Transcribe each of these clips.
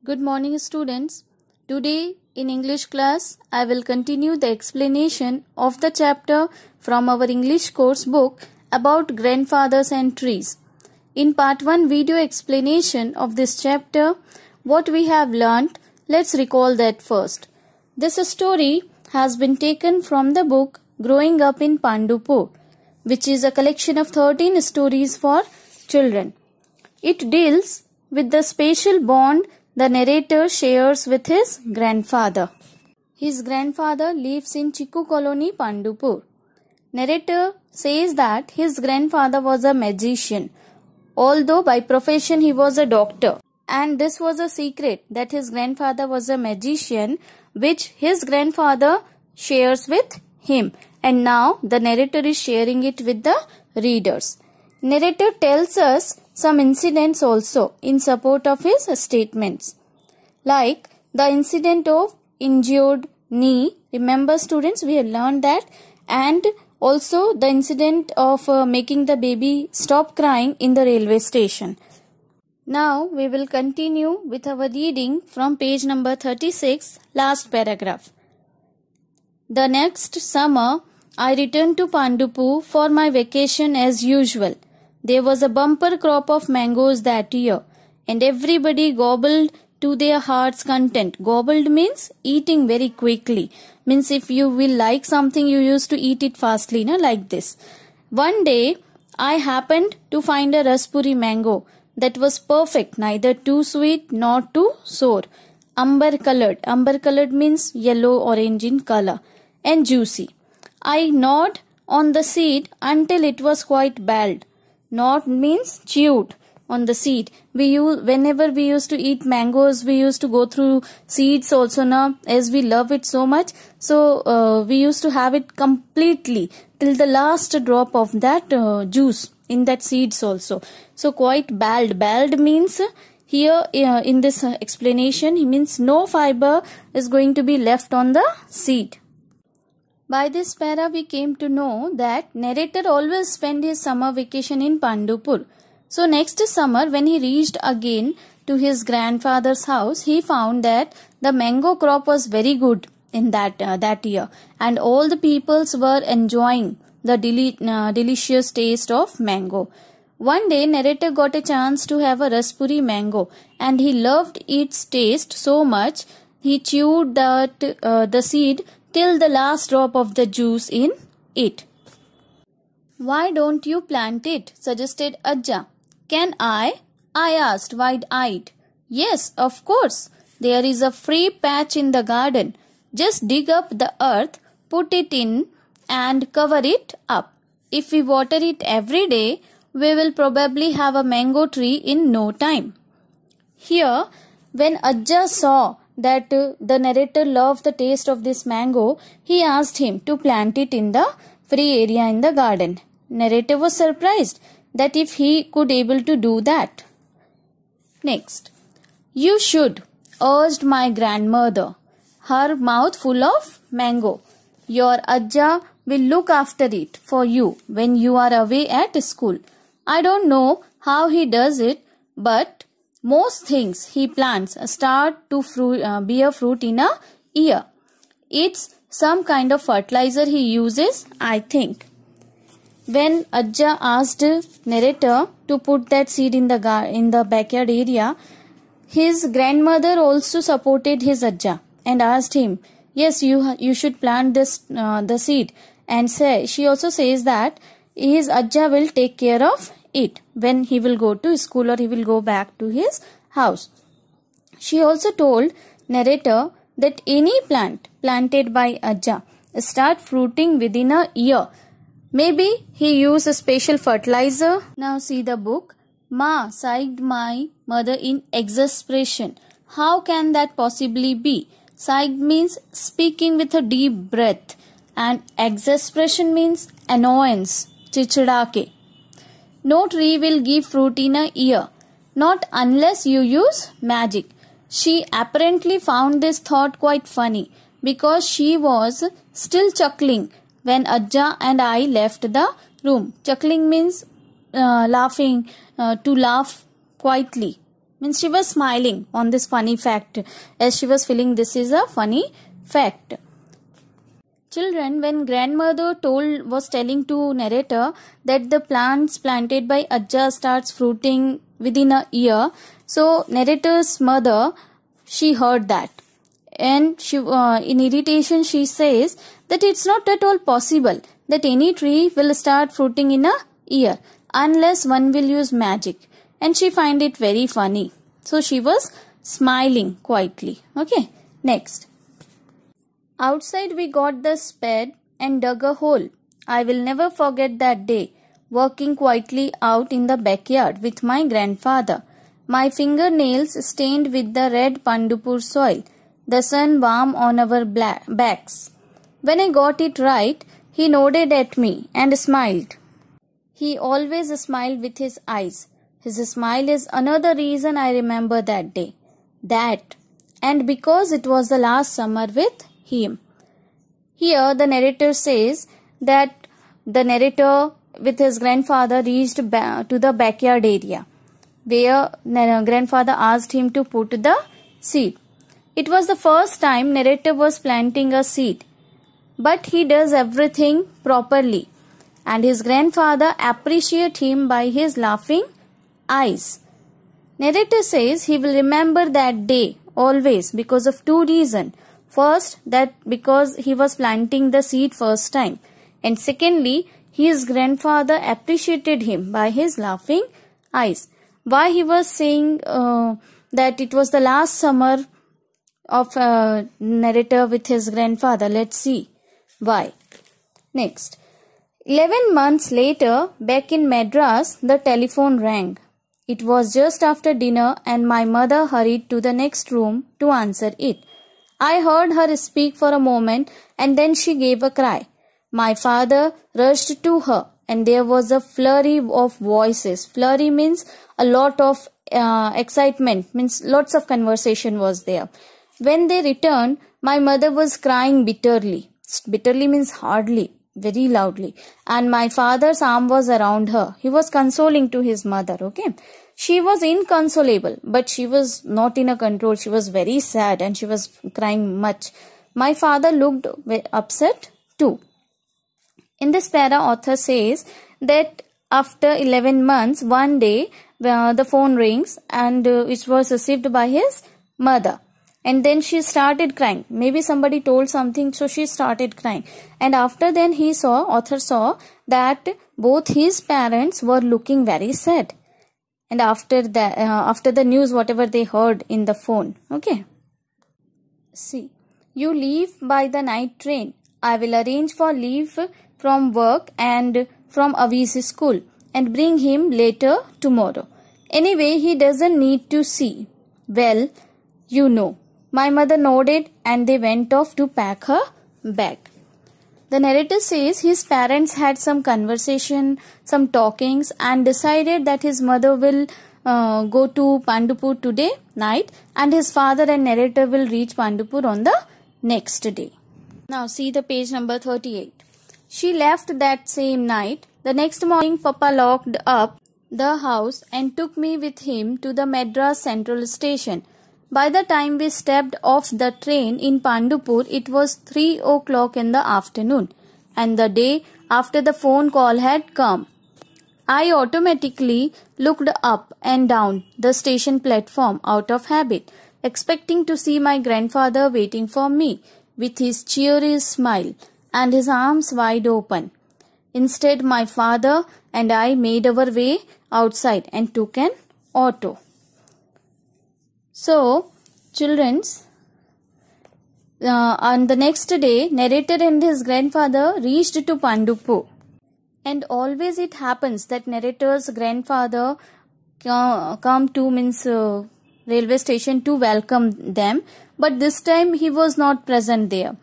Good morning, students. Today in English class, I will continue the explanation of the chapter from our English course book about grandfathers and trees. In part 1 video explanation of this chapter, what we have learnt, let's recall that first. This story has been taken from the book Growing Up in Pandupur, which is a collection of 13 stories for children. It deals with the special bond the narrator shares with his grandfather. His grandfather lives in Chiku Colony, Pandupur. Narrator says that his grandfather was a magician, although by profession he was a doctor. And this was a secret that his grandfather was a magician, which his grandfather shares with him. And now the narrator is sharing it with the readers. Narrator tells us some incidents also in support of his statements, like the incident of injured knee. Remember, students, we have learned that, and also the incident of making the baby stop crying in the railway station. Now we will continue with our reading from page number 36, last paragraph. The next summer, I returned to Pandupur for my vacation as usual. There was a bumper crop of mangoes that year, and everybody gobbled to their heart's content. Gobbled means eating very quickly. Means if you will like something, you used to eat it fastly, like this. One day, I happened to find a raspberry mango that was perfect, neither too sweet nor too sour. Amber colored. Amber colored means yellow orange in color, and juicy. I gnawed on the seed until it was quite bald. Gnawed means chewed on the seed. Whenever we used to eat mangoes, we used to go through seeds also now, as we love it so much. So we used to have it completely till the last drop of that juice in that seeds also. So quite bald. Bald means here in this explanation, it means no fiber is going to be left on the seed. By this para, we came to know that narrator always spent his summer vacation in Pandupur. So next summer, when he reached again to his grandfather's house, he found that the mango crop was very good in that year, and all the peoples were enjoying the delicious taste of mango. One day, narrator got a chance to have a raspberry mango, and he loved its taste so much, he chewed the seed till the last drop of the juice in it. Why don't you plant it? Suggested Ajja. Can I? I asked wide-eyed. Yes, of course. There is a free patch in the garden. Just dig up the earth, put it in and cover it up. If we water it every day, we will probably have a mango tree in no time. Here, when Ajja saw that the narrator loved the taste of this mango, he asked him to plant it in the free area in the garden. Narrator was surprised that if he could able to do that. Next, you should, urged my grandmother, her mouth full of mango. Your Ajja will look after it for you when you are away at school. I don't know how he does it, but most things he plants start to bear fruit in a year. It's some kind of fertilizer he uses, I think. When Ajja asked narrator to put that seed in the backyard area, his grandmother also supported his Ajja and asked him, yes, you should plant the seed. And she also says that his Ajja will take care of it when he will go to school or he will go back to his house. She also told narrator that any plant planted by Ajja start fruiting within a year. Maybe he used a special fertilizer. Now see the book. Ma, sighed my mother in exasperation. How can that possibly be? Sighed means speaking with a deep breath, and exasperation means annoyance, chichidake. No tree will give fruit in a year, not unless you use magic. She apparently found this thought quite funny because she was still chuckling when Ajja and I left the room. Chuckling means laughing, to laugh quietly. Means she was smiling on this funny fact, as she was feeling this is a funny fact. Children, when grandmother was telling to narrator that the plants planted by Ajja starts fruiting within a year, so narrator's mother, she heard that, and she in irritation she says that it's not at all possible that any tree will start fruiting in a year unless one will use magic, and she find it very funny. So she was smiling quietly. Okay, next. Outside we got the spade and dug a hole. I will never forget that day, working quietly out in the backyard with my grandfather. My fingernails stained with the red Pandupur soil, the sun warm on our backs. When I got it right, he nodded at me and smiled. He always smiled with his eyes. His smile is another reason I remember that day. That, and because it was the last summer with him. Here the narrator says that the narrator with his grandfather reached to the backyard area where grandfather asked him to put the seed. It was the first time narrator was planting a seed, but he does everything properly, and his grandfather appreciates him by his laughing eyes. Narrator says he will remember that day always because of two reasons. First, that because he was planting the seed first time, and secondly, his grandfather appreciated him by his laughing eyes. Why he was saying that it was the last summer of narrator with his grandfather? Let's see why. Next. 11 months later, back in Madras, the telephone rang. It was just after dinner and my mother hurried to the next room to answer it. I heard her speak for a moment and then she gave a cry. My father rushed to her and there was a flurry of voices. Flurry means a lot of excitement, means lots of conversation was there. When they returned, my mother was crying bitterly. Bitterly means hardly, very loudly. And my father's arm was around her. He was consoling to his mother, okay. She was inconsolable, but she was not in a control. She was very sad and she was crying much. My father looked upset too. In this para, author says that after 11 months, one day, the phone rings and it was received by his mother. And then she started crying. Maybe somebody told something, so she started crying. And after then author saw that both his parents were looking very sad. And after the news, whatever they heard in the phone. Okay. See. You leave by the night train. I will arrange for leave from work and from Avi's school and bring him later tomorrow. Anyway, he doesn't need to see. Well, you know. My mother nodded and they went off to pack her bag. The narrator says his parents had some conversation, some talkings, and decided that his mother will go to Pandupur today night and his father and narrator will reach Pandupur on the next day. Now see the page number 38. She left that same night. The next morning Papa locked up the house and took me with him to the Madras Central Station. By the time we stepped off the train in Pandupur, it was 3 o'clock in the afternoon, and the day after the phone call had come. I automatically looked up and down the station platform out of habit, expecting to see my grandfather waiting for me with his cheery smile and his arms wide open. Instead, my father and I made our way outside and took an auto. So, children's, on the next day, narrator and his grandfather reached to Pandupur. And always it happens that narrator's grandfather come to railway station to welcome them. But this time he was not present there.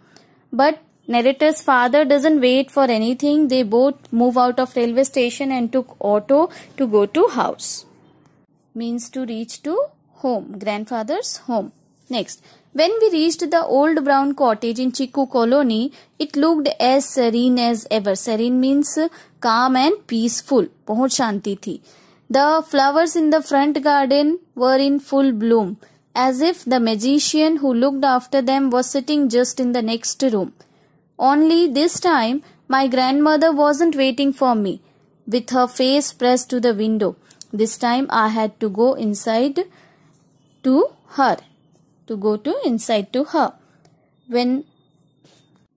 But narrator's father doesn't wait for anything. They both move out of railway station and took auto to go to house. Means to reach to home, grandfather's home. Next, when we reached the old brown cottage in Chiku colony, it looked as serene as ever. Serene means calm and peaceful. बहुत शांति थी. The flowers in the front garden were in full bloom, as if the magician who looked after them was sitting just in the next room. Only this time my grandmother wasn't waiting for me, with her face pressed to the window. This time I had to go inside to her. When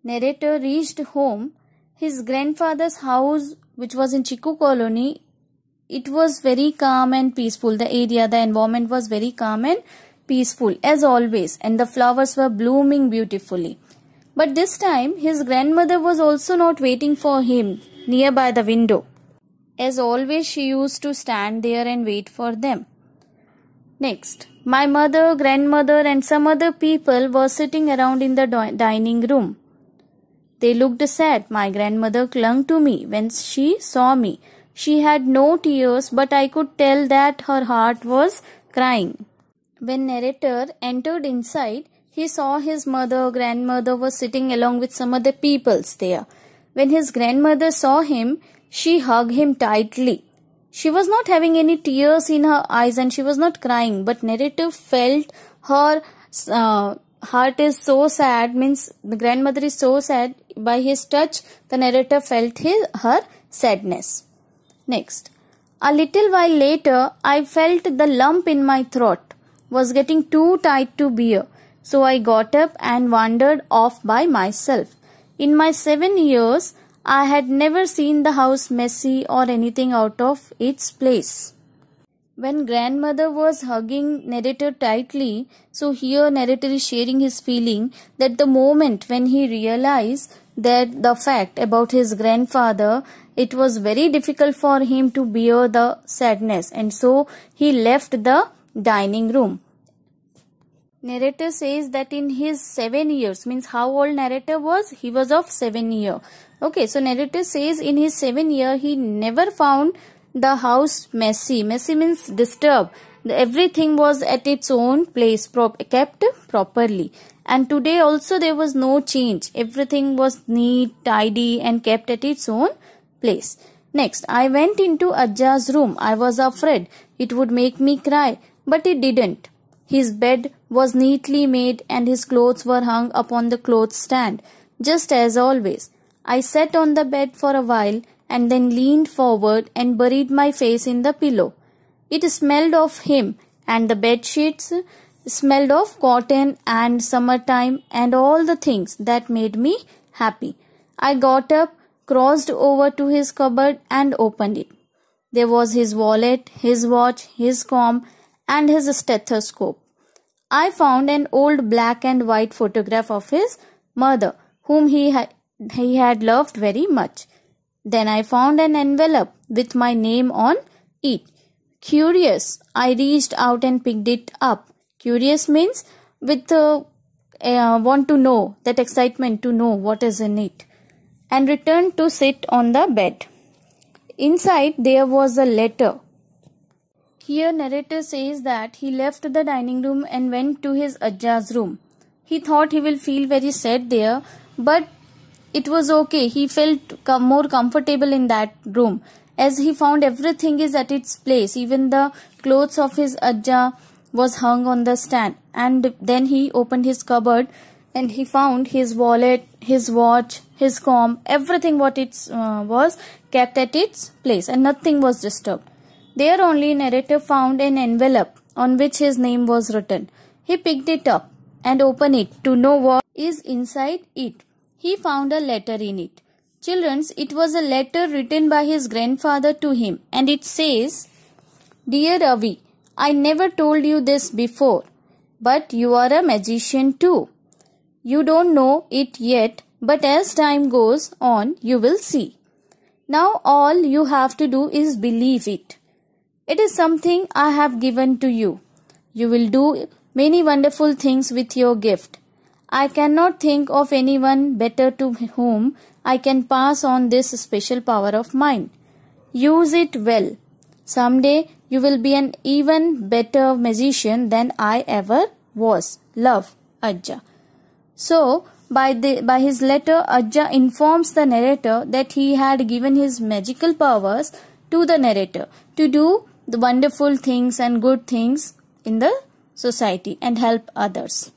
narrator reached home, his grandfather's house, which was in Chiku colony, it was very calm and peaceful. The environment was very calm and peaceful as always, and the flowers were blooming beautifully. But this time his grandmother was also not waiting for him nearby the window. As always, she used to stand there and wait for them. Next, my mother, grandmother and some other people were sitting around in the dining room. They looked sad. My grandmother clung to me when she saw me. She had no tears, but I could tell that her heart was crying. When narrator entered inside, he saw his grandmother was sitting along with some other peoples there. When his grandmother saw him, she hugged him tightly. She was not having any tears in her eyes and she was not crying, but narrator felt her heart is so sad, means the grandmother is so sad. By his touch, the narrator felt her sadness. Next, a little while later, I felt the lump in my throat was getting too tight to bear. So I got up and wandered off by myself. In my 7 years, I had never seen the house messy or anything out of its place. When grandmother was hugging narrator tightly, so here narrator is sharing his feeling that the moment when he realized that the fact about his grandfather, it was very difficult for him to bear the sadness, and so he left the dining room. Narrator says that in his 7 years, means how old narrator was? He was of 7 years. Okay, so narrator says in his 7 years, he never found the house messy. Messy means disturbed. Everything was at its own place, kept properly. And today also there was no change. Everything was neat, tidy and kept at its own place. Next, I went into Ajja's room. I was afraid it would make me cry, but it didn't. His bed was neatly made and his clothes were hung upon the clothes stand, just as always. I sat on the bed for a while and then leaned forward and buried my face in the pillow. It smelled of him, and the bed sheets smelled of cotton and summertime and all the things that made me happy. I got up, crossed over to his cupboard and opened it. There was his wallet, his watch, his comb and his stethoscope. I found an old black and white photograph of his mother, whom he had loved very much. Then I found an envelope with my name on it. Curious, I reached out and picked it up. Curious means with want to know, that excitement to know what is in it, and returned to sit on the bed. Inside there was a letter. Here narrator says that he left the dining room and went to his Ajja's room. He thought he will feel very sad there, but it was okay. He felt more comfortable in that room, as he found everything is at its place. Even the clothes of his Ajja was hung on the stand. And then he opened his cupboard and he found his wallet, his watch, his comb, everything what it was kept at its place and nothing was disturbed. There only narrator found an envelope on which his name was written. He picked it up and opened it to know what is inside it. He found a letter in it. Children, it was a letter written by his grandfather to him, and it says, "Dear Ravi, I never told you this before, but you are a magician too. You don't know it yet, but as time goes on, you will see. Now all you have to do is believe it. It is something I have given to you. You will do many wonderful things with your gift. I cannot think of anyone better to whom I can pass on this special power of mine. Use it well. Someday you will be an even better magician than I ever was. Love, Ajja." So, by his letter, Ajja informs the narrator that he had given his magical powers to the narrator to do the wonderful things and good things in the society and help others.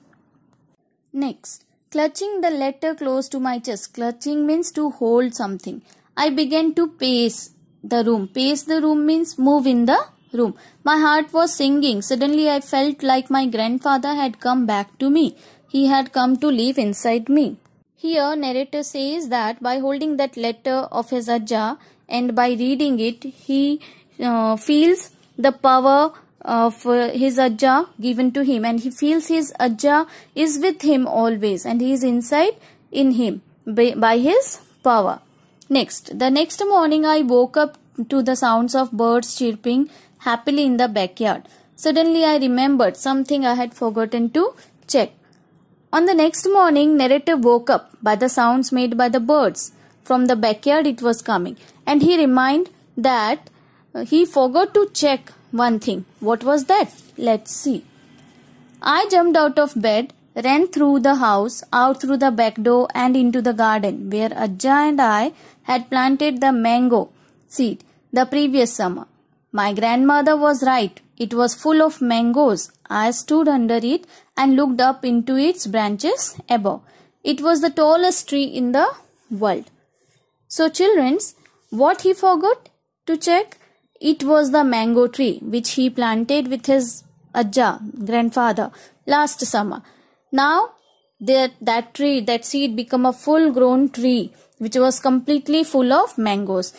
Next, clutching the letter close to my chest. Clutching means to hold something. I began to pace the room. Pace the room means move in the room. My heart was singing. Suddenly I felt like my grandfather had come back to me. He had come to live inside me. Here narrator says that by holding that letter of his Ajja and by reading it, he feels the power of his Ajja given to him, and he feels his Ajja is with him always and he is inside in him by his power. Next, the next morning I woke up to the sounds of birds chirping happily in the backyard. Suddenly I remembered something I had forgotten to check. On the next morning, narrator woke up by the sounds made by the birds. From the backyard it was coming, and he reminded that he forgot to check one thing. What was that? Let's see. I jumped out of bed, ran through the house, out through the back door and into the garden where Ajja and I had planted the mango seed the previous summer. My grandmother was right. It was full of mangoes. I stood under it and looked up into its branches above. It was the tallest tree in the world. So children, what he forgot to check? It was the mango tree which he planted with his Ajja, grandfather, last summer. Now that tree, that seed became a full grown tree which was completely full of mangoes.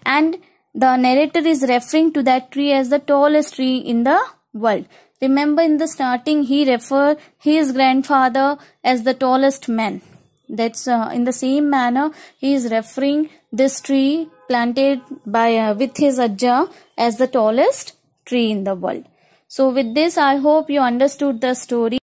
And the narrator is referring to that tree as the tallest tree in the world. Remember, in the starting he referred his grandfather as the tallest man. That's in the same manner he is referring this tree planted by with his Ajja as the tallest tree in the world. So with this I hope you understood the story.